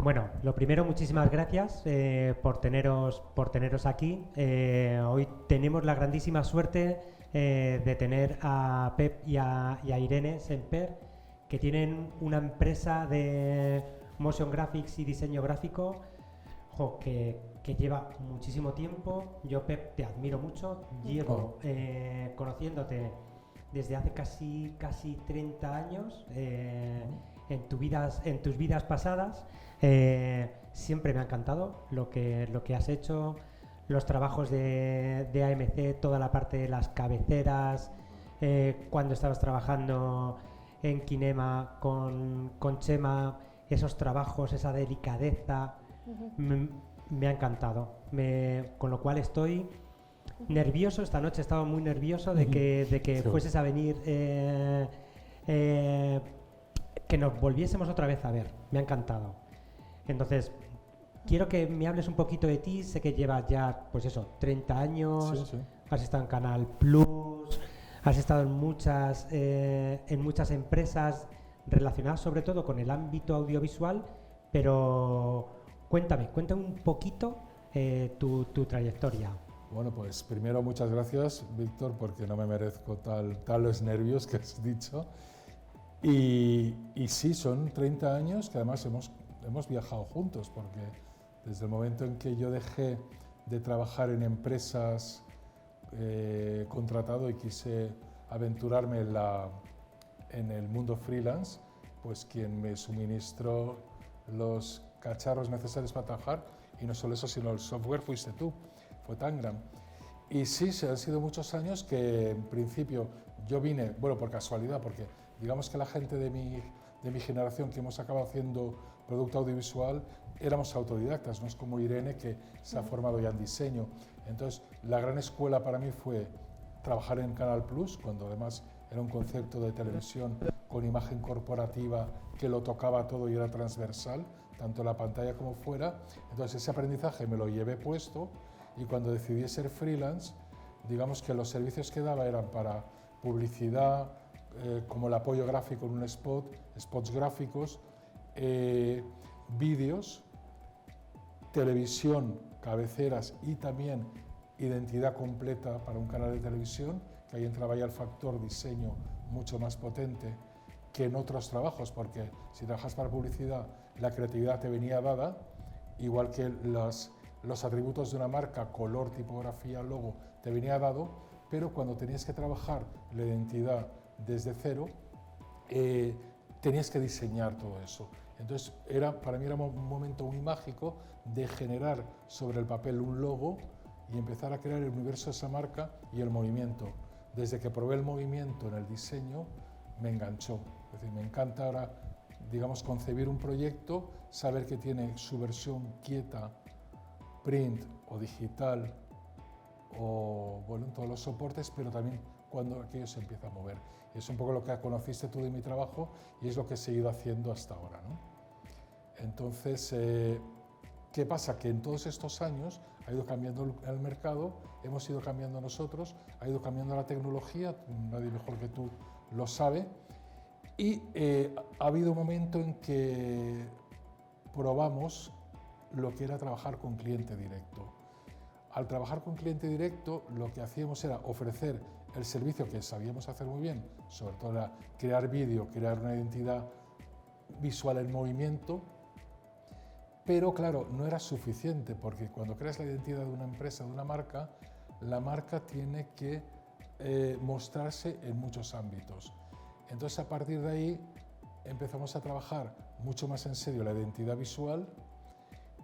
Bueno, lo primero, muchísimas gracias por teneros aquí. Hoy tenemos la grandísima suerte de tener a Pep y a Irene Semper, que tienen una empresa de motion graphics y diseño gráfico que lleva muchísimo tiempo. Yo, Pep, te admiro mucho. Llevo conociéndote desde hace casi 30 años. En tus vidas pasadas, siempre me ha encantado lo que has hecho, los trabajos de AMC, toda la parte de las cabeceras, cuando estabas trabajando en Kinema con Chema, esos trabajos, esa delicadeza, me ha encantado, con lo cual estoy nervioso. Esta noche estaba muy nervioso de que fueses a venir, que nos volviésemos otra vez a ver. Me ha encantado. Entonces, quiero que me hables un poquito de ti. Sé que llevas ya, pues eso, 30 años, sí. Has estado en Canal Plus, has estado en muchas empresas relacionadas sobre todo con el ámbito audiovisual, pero cuéntame un poquito tu trayectoria. Bueno, pues primero muchas gracias, Víctor, porque no me merezco tales nervios que has dicho. Y sí, son 30 años que además hemos viajado juntos, porque desde el momento en que yo dejé de trabajar en empresas contratado y quise aventurarme en el mundo freelance, pues quien me suministró los cacharros necesarios para trabajar, y no solo eso, sino el software, fuiste tú, fue Tangram. Y sí, han sido muchos años que en principio yo vine, bueno, por casualidad, porque digamos que la gente de mi generación que hemos acabado haciendo producto audiovisual éramos autodidactas, no es como Irene, que se ha formado ya en diseño. Entonces, la gran escuela para mí fue trabajar en Canal Plus, cuando además era un concepto de televisión con imagen corporativa que lo tocaba todo y era transversal, tanto en la pantalla como fuera. Entonces, ese aprendizaje me lo llevé puesto, y cuando decidí ser freelance, digamos que los servicios que daba eran para publicidad, como el apoyo gráfico en un spots gráficos, vídeos, televisión, cabeceras y también identidad completa para un canal de televisión, que ahí entraba ya el factor diseño mucho más potente que en otros trabajos, porque si trabajas para publicidad la creatividad te venía dada, igual que los atributos de una marca, color, tipografía, logo, te venía dado, pero cuando tenías que trabajar la identidad desde cero, tenías que diseñar todo eso. Entonces, para mí era un momento muy mágico de generar sobre el papel un logo y empezar a crear el universo de esa marca y el movimiento. Desde que probé el movimiento en el diseño, me enganchó. Es decir, me encanta ahora, digamos, concebir un proyecto, saber que tiene su versión quieta, print o digital, o bueno, en todos los soportes, pero también cuando aquello se empieza a mover. Y es un poco lo que conociste tú de mi trabajo y es lo que he seguido haciendo hasta ahora, ¿no? Entonces, ¿qué pasa? Que en todos estos años ha ido cambiando el mercado, hemos ido cambiando nosotros, ha ido cambiando la tecnología, nadie mejor que tú lo sabe, y ha habido un momento en que probamos lo que era trabajar con cliente directo. Al trabajar con cliente directo, lo que hacíamos era ofrecer el servicio que sabíamos hacer muy bien, sobre todo era crear vídeo, crear una identidad visual en movimiento, pero claro, no era suficiente, porque cuando creas la identidad de una empresa, de una marca, la marca tiene que mostrarse en muchos ámbitos. Entonces, a partir de ahí, empezamos a trabajar mucho más en serio la identidad visual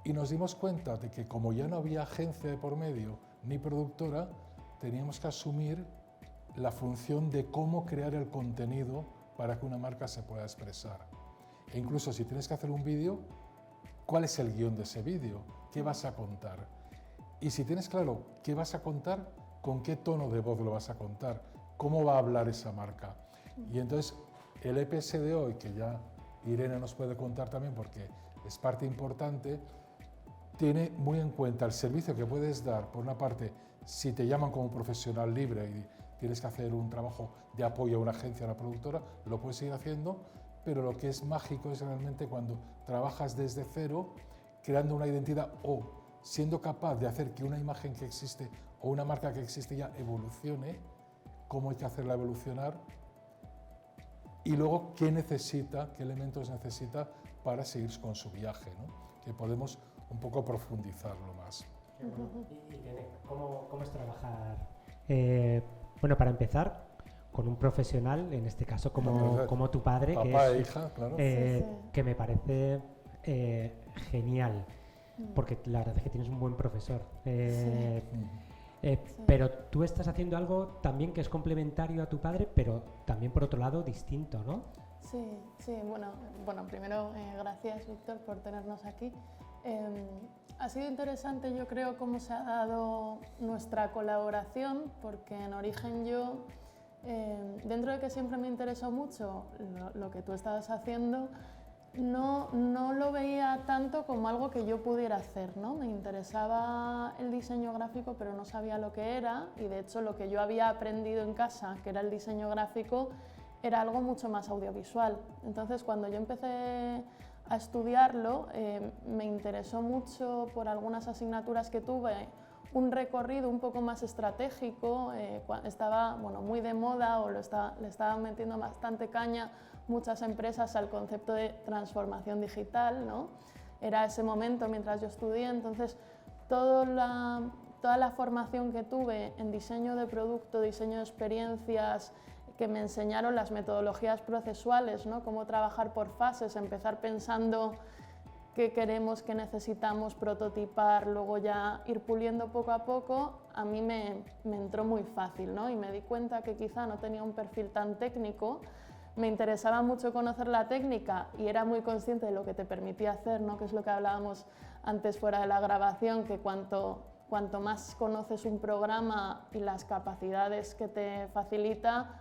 y nos dimos cuenta de que como ya no había agencia de por medio ni productora, teníamos que asumir la función de cómo crear el contenido para que una marca se pueda expresar. E incluso si tienes que hacer un vídeo, ¿cuál es el guión de ese vídeo? ¿Qué vas a contar? Y si tienes claro qué vas a contar, con qué tono de voz lo vas a contar, cómo va a hablar esa marca. Y entonces el EPS de hoy, que ya Irene nos puede contar también porque es parte importante, tiene muy en cuenta el servicio que puedes dar, por una parte, si te llaman como profesional libre y tienes que hacer un trabajo de apoyo a una agencia, a una productora, lo puedes seguir haciendo, pero lo que es mágico es realmente cuando trabajas desde cero, creando una identidad o siendo capaz de hacer que una imagen que existe o una marca que existe ya evolucione, cómo hay que hacerla evolucionar y luego qué necesita, qué elementos necesita para seguir con su viaje, ¿no? Que podemos un poco profundizarlo más. Irene, ¿cómo es trabajar? Bueno, para empezar, con un profesional, en este caso como tu padre, papá e hija, claro. Que me parece genial, porque la verdad es que tienes un buen profesor. Pero tú estás haciendo algo también que es complementario a tu padre, pero también por otro lado distinto, ¿no? Sí, bueno, primero gracias, Víctor, por tenernos aquí. Ha sido interesante, yo creo, cómo se ha dado nuestra colaboración, porque en origen yo, dentro de que siempre me interesó mucho lo que tú estabas haciendo, no lo veía tanto como algo que yo pudiera hacer, ¿no? Me interesaba el diseño gráfico, pero no sabía lo que era, y de hecho lo que yo había aprendido en casa, que era el diseño gráfico, era algo mucho más audiovisual. Entonces, cuando yo empecé a estudiarlo, me interesó mucho por algunas asignaturas que tuve, un recorrido un poco más estratégico, estaba muy de moda o le estaban metiendo bastante caña muchas empresas al concepto de transformación digital, ¿no? Era ese momento mientras yo estudié, entonces toda la formación que tuve en diseño de producto, diseño de experiencias, que me enseñaron las metodologías procesuales, ¿no? Cómo trabajar por fases, empezar pensando qué queremos, qué necesitamos, prototipar, luego ya ir puliendo poco a poco, a mí me entró muy fácil, ¿no? Y me di cuenta que quizá no tenía un perfil tan técnico, me interesaba mucho conocer la técnica y era muy consciente de lo que te permitía hacer, ¿no? Que es lo que hablábamos antes fuera de la grabación, que cuanto más conoces un programa y las capacidades que te facilita,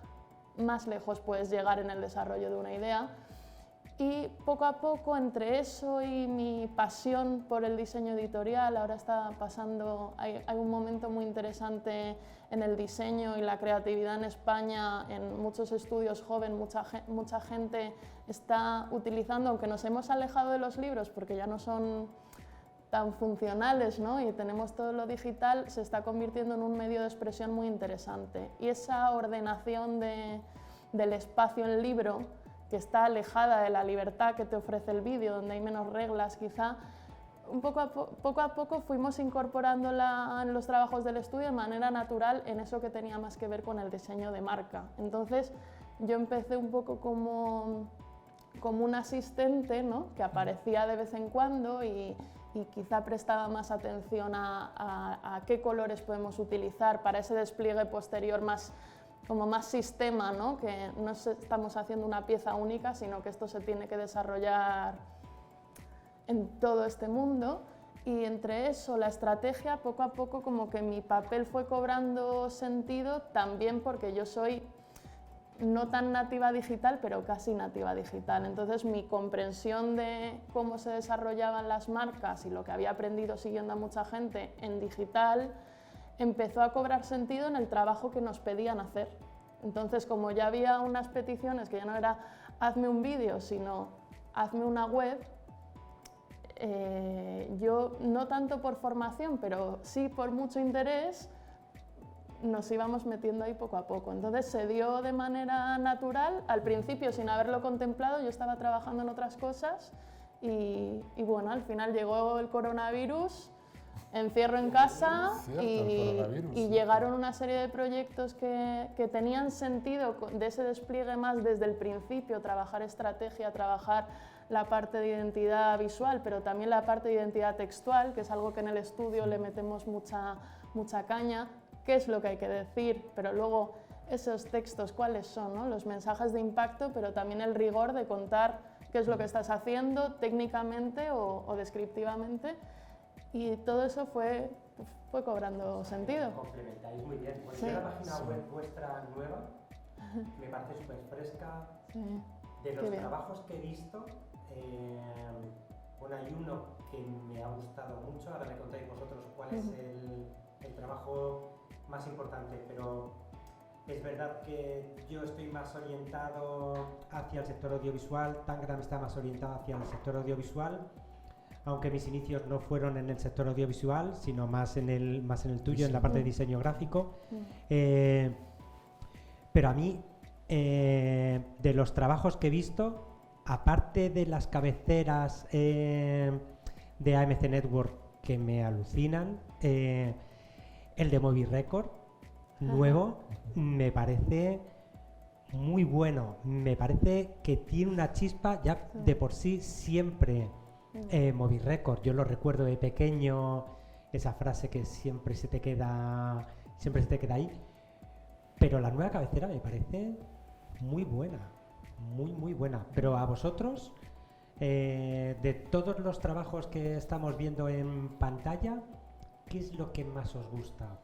más lejos puedes llegar en el desarrollo de una idea. Y poco a poco, entre eso y mi pasión por el diseño editorial, ahora está pasando, hay un momento muy interesante en el diseño y la creatividad en España, en muchos estudios jóvenes, mucha gente está utilizando, aunque nos hemos alejado de los libros porque ya no son tan funcionales, ¿no? Y tenemos todo lo digital, se está convirtiendo en un medio de expresión muy interesante. Y esa ordenación del espacio en libro, que está alejada de la libertad que te ofrece el vídeo, donde hay menos reglas quizá, poco a poco fuimos incorporándola en los trabajos del estudio de manera natural en eso que tenía más que ver con el diseño de marca. Entonces yo empecé un poco como un asistente, ¿no? Que aparecía de vez en cuando y quizá prestaba más atención a qué colores podemos utilizar para ese despliegue posterior más sistema, ¿no? Que no estamos haciendo una pieza única, sino que esto se tiene que desarrollar en todo este mundo. Y entre eso, la estrategia, poco a poco como que mi papel fue cobrando sentido, también porque yo soy no tan nativa digital, pero casi nativa digital. Entonces mi comprensión de cómo se desarrollaban las marcas y lo que había aprendido siguiendo a mucha gente en digital empezó a cobrar sentido en el trabajo que nos pedían hacer. Entonces, como ya había unas peticiones que ya no era hazme un vídeo, sino hazme una web, yo no tanto por formación, pero sí por mucho interés, nos íbamos metiendo ahí poco a poco. Entonces se dio de manera natural, al principio sin haberlo contemplado, yo estaba trabajando en otras cosas y bueno, al final llegó el coronavirus, encierro en casa y llegaron una serie de proyectos que tenían sentido de ese despliegue más desde el principio, trabajar estrategia, trabajar la parte de identidad visual, pero también la parte de identidad textual, que es algo que en el estudio le metemos mucha caña, qué es lo que hay que decir, pero luego esos textos cuáles son, ¿no? Los mensajes de impacto, pero también el rigor de contar qué es lo que estás haciendo técnicamente o descriptivamente. Y todo eso fue fue cobrando sentido. Complementáis muy bien. Pues Sí. yo la página web vuestra nueva me parece súper fresca. Sí. De los Qué bien. trabajos que he visto, bueno, hay uno que me ha gustado mucho, ahora me contáis vosotros cuál es el trabajo más importante, pero es verdad que yo estoy más orientado hacia el sector audiovisual, Tangram está más orientado hacia el sector audiovisual, aunque mis inicios no fueron en el sector audiovisual, sino más en el tuyo, en la parte de diseño gráfico. Pero a mí, de los trabajos que he visto, aparte de las cabeceras de AMC Network que me alucinan, el de Movie Record nuevo me parece muy bueno. Me parece que tiene una chispa ya de por sí siempre. Movie Record, yo lo recuerdo de pequeño, esa frase que siempre se te queda ahí. Pero la nueva cabecera me parece muy buena, muy buena. Pero a vosotros, de todos los trabajos que estamos viendo en pantalla, ¿qué es lo que más os gusta?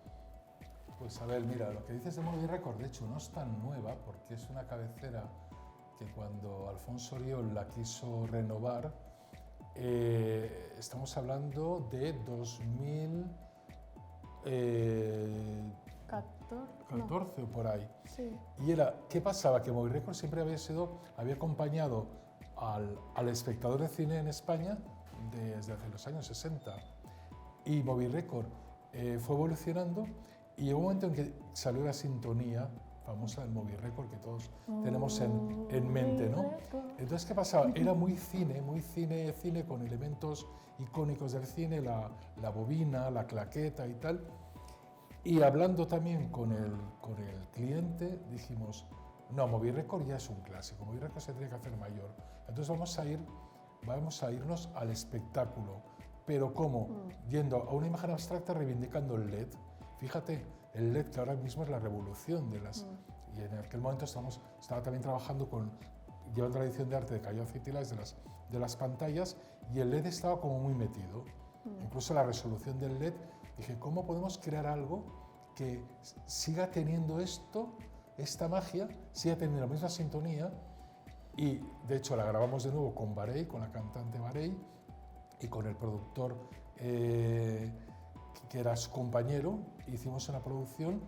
Pues a ver, mira, lo que dices de Movie Record, de hecho, no es tan nueva, porque es una cabecera que cuando Alfonso Oriol la quiso renovar, estamos hablando de 2014 o por ahí. Sí. Y era, ¿qué pasaba? Que Movie Record siempre había acompañado al espectador de cine en España desde hace los años 60. Y Movie Record fue evolucionando y llegó un momento en que salió la sintonía famosa del Movie Record que todos tenemos en mente, ¿no? Entonces, ¿qué pasaba? Era muy cine con elementos icónicos del cine, la bobina, la claqueta y tal. Y hablando también con el cliente, dijimos, no, Movie Record ya es un clásico, Movie Record se tiene que hacer mayor. Entonces vamos a irnos al espectáculo. Pero ¿cómo? Yendo a una imagen abstracta reivindicando el LED. Fíjate, el LED que ahora mismo es la revolución de las... Y en aquel momento estaba también trabajando llevando la edición de arte de Callao City Lights de las pantallas, y el LED estaba como muy metido. Incluso la resolución del LED, dije, ¿cómo podemos crear algo que siga teniendo esta magia, siga teniendo la misma sintonía? Y de hecho la grabamos de nuevo con Barey, con la cantante Barey, y con el productor que era su compañero. Hicimos una producción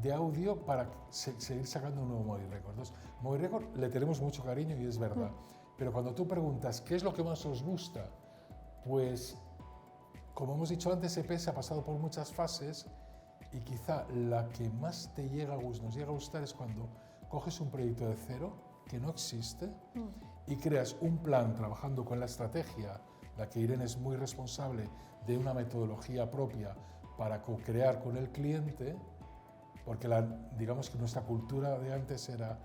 de audio para seguir sacando un nuevo Movie Record. Entonces, Movie Record le tenemos mucho cariño y es verdad. Pero cuando tú preguntas qué es lo que más os gusta, pues como hemos dicho antes, EPS ha pasado por muchas fases y quizá la que más nos llega a gustar es cuando coges un proyecto de cero que no existe y creas un plan trabajando con la estrategia, la que Irene es muy responsable de una metodología propia para co-crear con el cliente, porque digamos que nuestra cultura de antes era,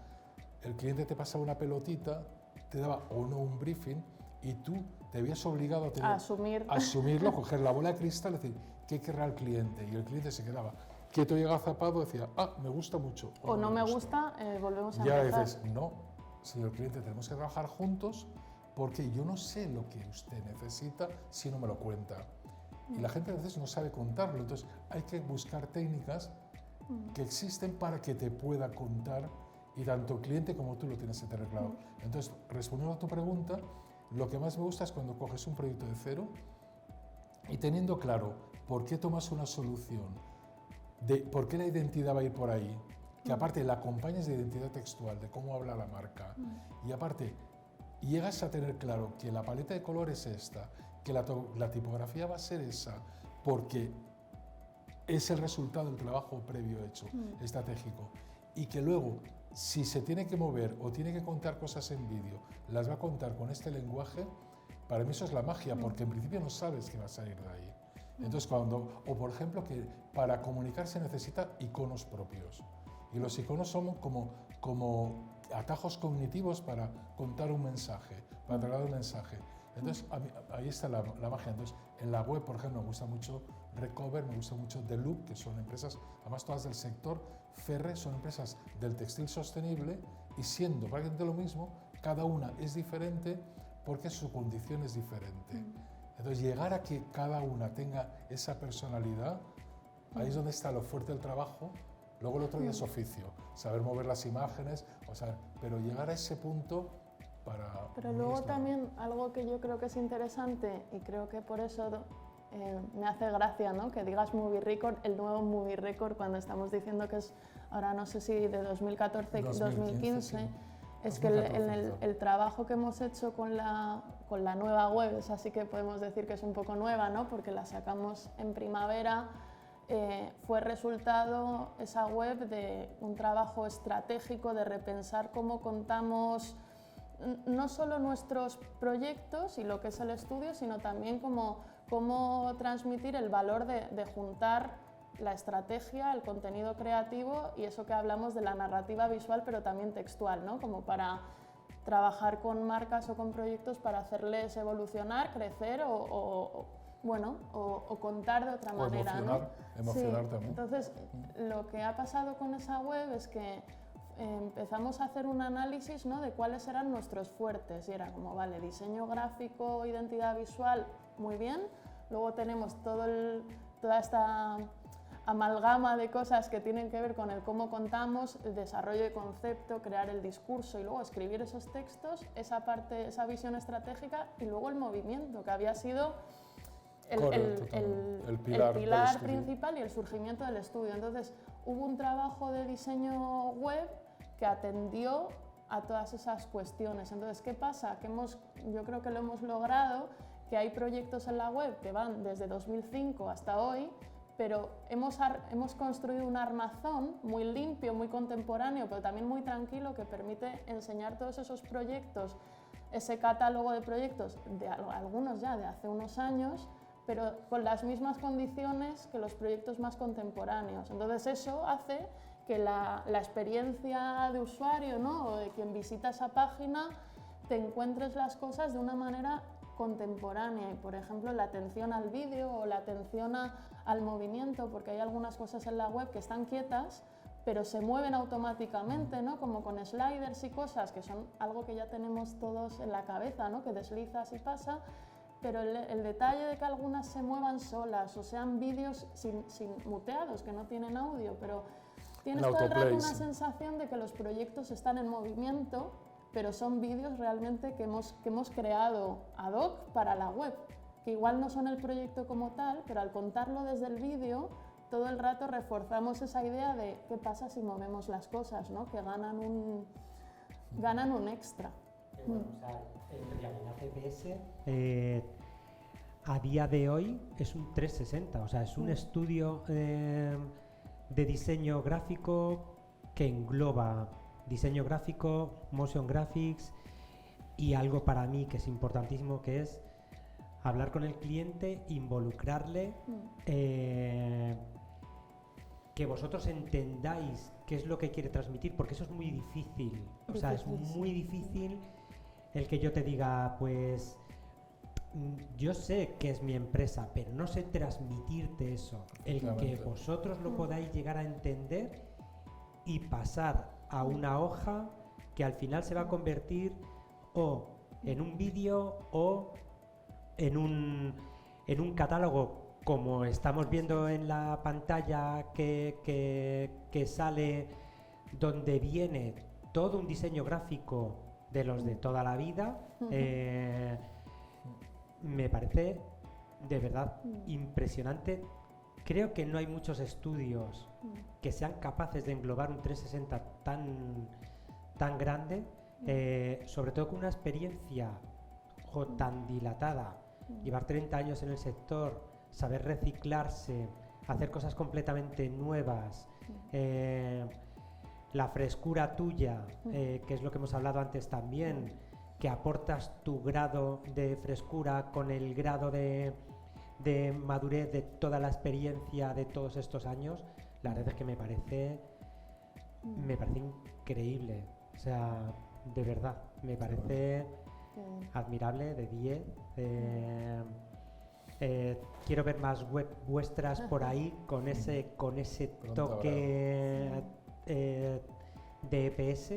el cliente te pasaba una pelotita, te daba o no un briefing y tú te habías obligado a asumirlo, coger la bola de cristal y decir, ¿qué querrá el cliente? Y el cliente se quedaba quieto y agazapado, decía, me gusta mucho. O no me gusta, volvemos a ya empezar. dices, no, señor cliente, tenemos que trabajar juntos porque yo no sé lo que usted necesita si no me lo cuenta. Y la gente a veces no sabe contarlo, entonces hay que buscar técnicas que existen para que te pueda contar y tanto el cliente como tú lo tienes que tener claro. Entonces, respondiendo a tu pregunta, lo que más me gusta es cuando coges un proyecto de cero y teniendo claro por qué tomas una solución, por qué la identidad va a ir por ahí, que aparte la acompañas de identidad textual, de cómo habla la marca, y aparte llegas a tener claro que la paleta de colores es esta, que la tipografía va a ser esa, porque es el resultado del trabajo previo hecho, estratégico, y que luego, si se tiene que mover o tiene que contar cosas en vídeo, las va a contar con este lenguaje, para mí eso es la magia, porque en principio no sabes qué va a salir de ahí. Entonces, o por ejemplo, que para comunicar se necesita iconos propios, y los iconos son como atajos cognitivos para contar un mensaje, para trasladar un mensaje. Entonces, ahí está la magia. Entonces, en la web, por ejemplo, me gusta mucho Recover, me gusta mucho The Loop, que son empresas, además todas del sector. Ferre son empresas del textil sostenible y siendo prácticamente lo mismo, cada una es diferente porque su condición es diferente. Entonces, llegar a que cada una tenga esa personalidad, Ahí es donde está lo fuerte del trabajo. Luego el otro ya es oficio, saber mover las imágenes, o sea, pero llegar a ese punto para... Pero luego también algo que yo creo que es interesante y creo que por eso me hace gracia, ¿no?, que digas Movie Record, el nuevo Movie Record, cuando estamos diciendo que es, ahora no sé si de 2014, 2015, sí. Es que el trabajo que hemos hecho con la nueva web, es así que podemos decir que es un poco nueva, ¿no?, porque la sacamos en primavera. Fue resultado esa web de un trabajo estratégico de repensar cómo contamos no solo nuestros proyectos y lo que es el estudio, sino también cómo transmitir el valor de juntar la estrategia, el contenido creativo y eso que hablamos de la narrativa visual, pero también textual, ¿no?, como para trabajar con marcas o con proyectos para hacerles evolucionar, crecer o contar de otra manera, emocionar sí. también. Entonces, lo que ha pasado con esa web es que empezamos a hacer un análisis, ¿no?, de cuáles eran nuestros fuertes y era como, vale, diseño gráfico, identidad visual, muy bien, luego tenemos toda esta amalgama de cosas que tienen que ver con el cómo contamos, el desarrollo de concepto, crear el discurso y luego escribir esos textos, esa parte, esa visión estratégica y luego el movimiento, que había sido el pilar principal y el surgimiento del estudio. Entonces, hubo un trabajo de diseño web que atendió a todas esas cuestiones. Entonces, ¿qué pasa? Que yo creo que lo hemos logrado, que hay proyectos en la web que van desde 2005 hasta hoy, pero hemos construido un armazón muy limpio, muy contemporáneo, pero también muy tranquilo, que permite enseñar todos esos proyectos, ese catálogo de proyectos, de algunos ya de hace unos años, pero con las mismas condiciones que los proyectos más contemporáneos. Entonces eso hace que la experiencia de usuario, ¿no?, o de quien visita esa página, te encuentres las cosas de una manera contemporánea y, por ejemplo, la atención al vídeo o la atención al movimiento, porque hay algunas cosas en la web que están quietas pero se mueven automáticamente, ¿no?, como con sliders y cosas que son algo que ya tenemos todos en la cabeza, ¿no?, que deslizas y pasa, pero el detalle de que algunas se muevan solas o sean vídeos sin muteados, que no tienen audio, pero tienes todo el rato una sensación de que los proyectos están en movimiento, pero son vídeos realmente que hemos creado ad hoc para la web, que igual no son el proyecto como tal, pero al contarlo desde el vídeo, todo el rato reforzamos esa idea de qué pasa si movemos las cosas, ¿no?, que ganan un extra. Bueno, o sea, en realidad EPS a día de hoy es un 360, o sea, es un estudio de diseño gráfico que engloba diseño gráfico, motion graphics y algo para mí que es importantísimo, que es hablar con el cliente, involucrarle, que vosotros entendáis qué es lo que quiere transmitir, porque eso es muy difícil. O sea, es muy difícil el que yo te diga, pues, yo sé que es mi empresa, pero no sé transmitirte eso. El que vosotros lo podáis llegar a entender y pasar a una hoja que al final se va a convertir o en un vídeo o en un catálogo, como estamos viendo en la pantalla que sale, donde viene todo un diseño gráfico de los de toda la vida. Me parece de verdad impresionante. Creo que no hay muchos estudios que sean capaces de englobar un 360 tan grande, sobre todo con una experiencia tan dilatada, llevar 30 años en el sector, saber reciclarse, hacer cosas completamente nuevas, la frescura tuya, que es lo que hemos hablado antes también, que aportas tu grado de frescura con el grado de madurez de toda la experiencia de todos estos años. La verdad es que me parece increíble, o sea, de verdad, me parece admirable, de 10. Quiero ver más web vuestras por ahí con ese toque de EPS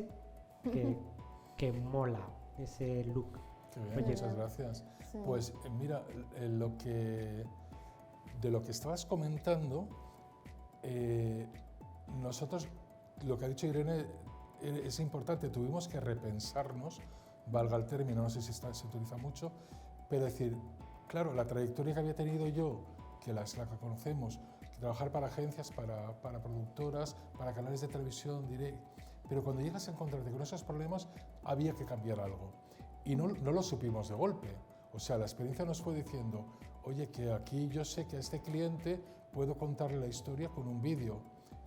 que mola, ese look. Qué bien, muchas gracias. Sí. Pues mira, de lo que estabas comentando, nosotros, lo que ha dicho Irene es importante, tuvimos que repensarnos, valga el término, no sé si se utiliza mucho, pero decir, claro, la trayectoria que había tenido yo, que la que conocemos, que trabajar para agencias, para productoras, para canales de televisión, pero cuando llegas a encontrarte con esos problemas, había que cambiar algo. Y no lo supimos de golpe. O sea, la experiencia nos fue diciendo, oye, que aquí yo sé que a este cliente puedo contarle la historia con un vídeo,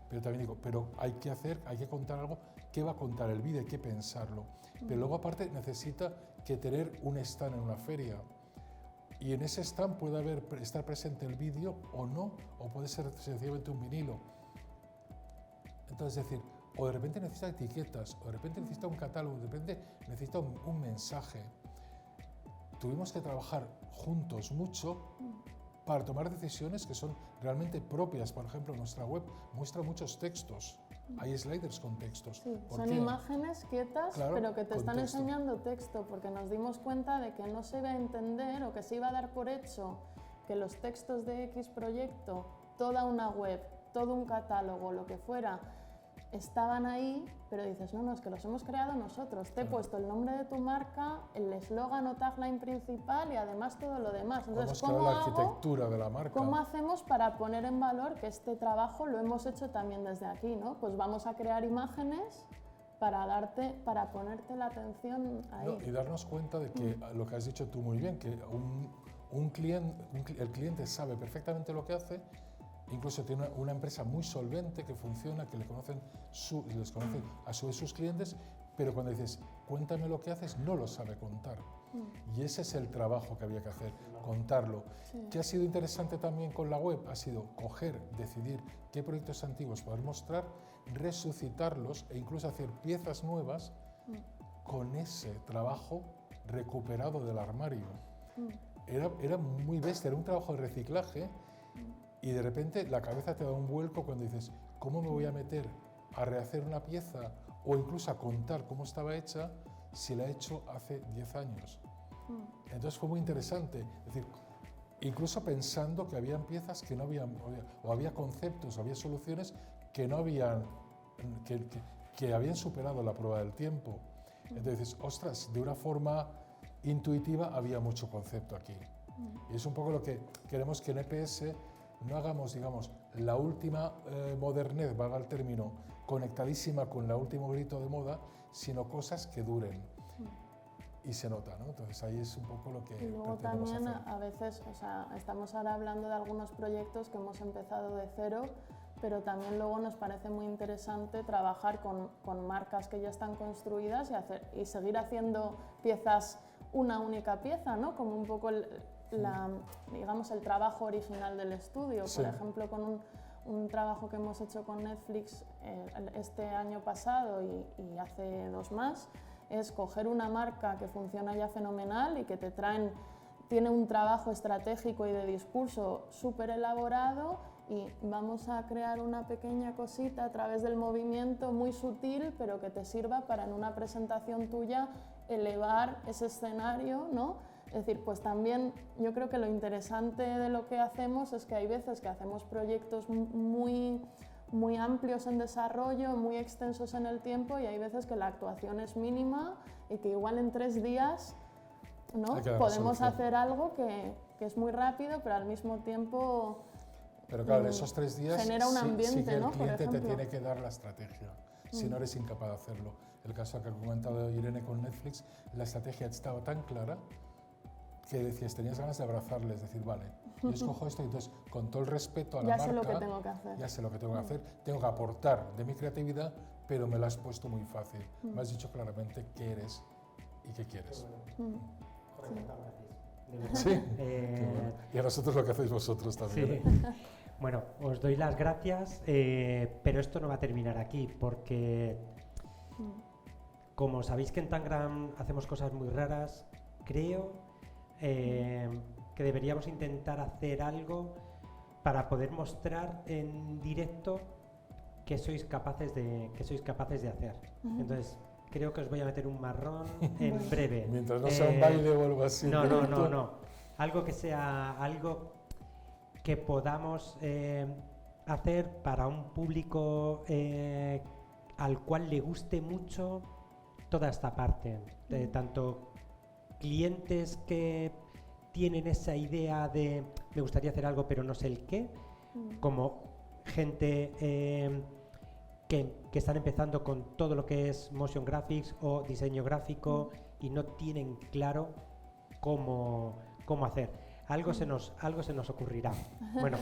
pero también digo, pero hay que contar algo, ¿qué va a contar el vídeo? Hay que pensarlo. Pero luego aparte necesita que tener un stand en una feria. Y en ese stand puede estar presente el vídeo o no, o puede ser sencillamente un vinilo. Entonces, es decir, o de repente necesita etiquetas, o de repente necesita un catálogo, de repente necesita un mensaje. Tuvimos que trabajar juntos mucho para tomar decisiones que son realmente propias. Por ejemplo, nuestra web muestra muchos textos. Hay sliders con textos. Sí, son imágenes quietas, claro, pero que te están enseñando texto, porque nos dimos cuenta de que no se iba a entender o que se iba a dar por hecho que los textos de X proyecto, toda una web, todo un catálogo, lo que fuera, estaban ahí, pero dices, no, es que los hemos creado nosotros. Te he puesto el nombre de tu marca, el eslogan o tagline principal y además todo lo demás. Entonces, ¿cómo la arquitectura de la marca? ¿Cómo hacemos para poner en valor que este trabajo lo hemos hecho también desde aquí, ¿no? Pues vamos a crear imágenes para ponerte la atención ahí. No, y darnos cuenta de que lo que has dicho tú muy bien, que el cliente sabe perfectamente lo que hace. Incluso tiene una empresa muy solvente que funciona, que les conocen a su vez sus clientes, pero cuando dices, cuéntame lo que haces, no lo sabe contar. Y ese es el trabajo que había que hacer, contarlo. Sí. ¿Qué ha sido interesante también con la web? Ha sido decidir qué proyectos antiguos poder mostrar, resucitarlos e incluso hacer piezas nuevas con ese trabajo recuperado del armario. Era muy bestia, era un trabajo de reciclaje. Y de repente la cabeza te da un vuelco cuando dices, ¿cómo me voy a meter a rehacer una pieza o incluso a contar cómo estaba hecha si la he hecho hace 10 años? Entonces fue muy interesante, es decir, incluso pensando que habían piezas que no habían, o había conceptos, o había soluciones que no habían, que habían superado la prueba del tiempo. Entonces dices, ostras, de una forma intuitiva había mucho concepto aquí. Y es un poco lo que queremos que en EPS no hagamos, digamos, la última modernez, valga el término, conectadísima con el último grito de moda, sino cosas que duren. Y se nota, ¿no? Entonces ahí es un poco lo que luego también hacer. A veces, o sea, estamos ahora hablando de algunos proyectos que hemos empezado de cero, pero también luego nos parece muy interesante trabajar con marcas que ya están construidas y seguir haciendo piezas, una única pieza, ¿no? Como un poco digamos, el trabajo original del estudio. Sí. Por ejemplo, con un trabajo que hemos hecho con Netflix este año pasado y hace 2 más, es coger una marca que funciona ya fenomenal y que tiene un trabajo estratégico y de discurso súper elaborado, y vamos a crear una pequeña cosita a través del movimiento muy sutil, pero que te sirva para en una presentación tuya elevar ese escenario, ¿no? Es decir, pues también yo creo que lo interesante de lo que hacemos es que hay veces que hacemos proyectos muy amplios en desarrollo, muy extensos en el tiempo, y hay veces que la actuación es mínima y que igual en 3 días, ¿no? Podemos hacer algo que es muy rápido, pero al mismo tiempo pero claro, esos 3 días genera un ambiente, sí que el ¿no? cliente te tiene que dar la estrategia, si no eres incapaz de hacerlo. El caso que ha comentado Irene con Netflix, la estrategia estaba tan clara que decías, tenías ganas de abrazarles, decir, vale, yo escojo esto y entonces con todo el respeto a la marca, ya sé lo que tengo que hacer. Ya sé lo que tengo que hacer, tengo que aportar de mi creatividad, pero me lo has puesto muy fácil. Me has dicho claramente qué eres y qué quieres. Sí, y a nosotros lo que hacéis vosotros también. Sí. Bueno, os doy las gracias, pero esto no va a terminar aquí, porque como sabéis que en Tangram hacemos cosas muy raras, creo que deberíamos intentar hacer algo para poder mostrar en directo que sois capaces de hacer. Entonces, creo que os voy a meter un marrón en breve. Mientras no sea un baile o algo así. No. Algo que sea algo que podamos hacer para un público al cual le guste mucho toda esta parte, tanto clientes que tienen esa idea de me gustaría hacer algo pero no sé el qué, como gente que están empezando con todo lo que es motion graphics o diseño gráfico y no tienen claro cómo hacer. Algo se nos ocurrirá. Bueno,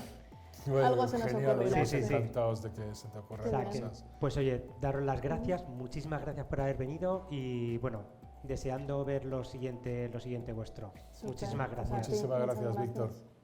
algo se nos genial, ocurrirá. estamos encantados de que se te ocurran cosas. Pues oye, daros las gracias, muchísimas gracias por haber venido y bueno, deseando ver lo siguiente vuestro. Súper. Muchísimas gracias. Muchísimas gracias, Víctor.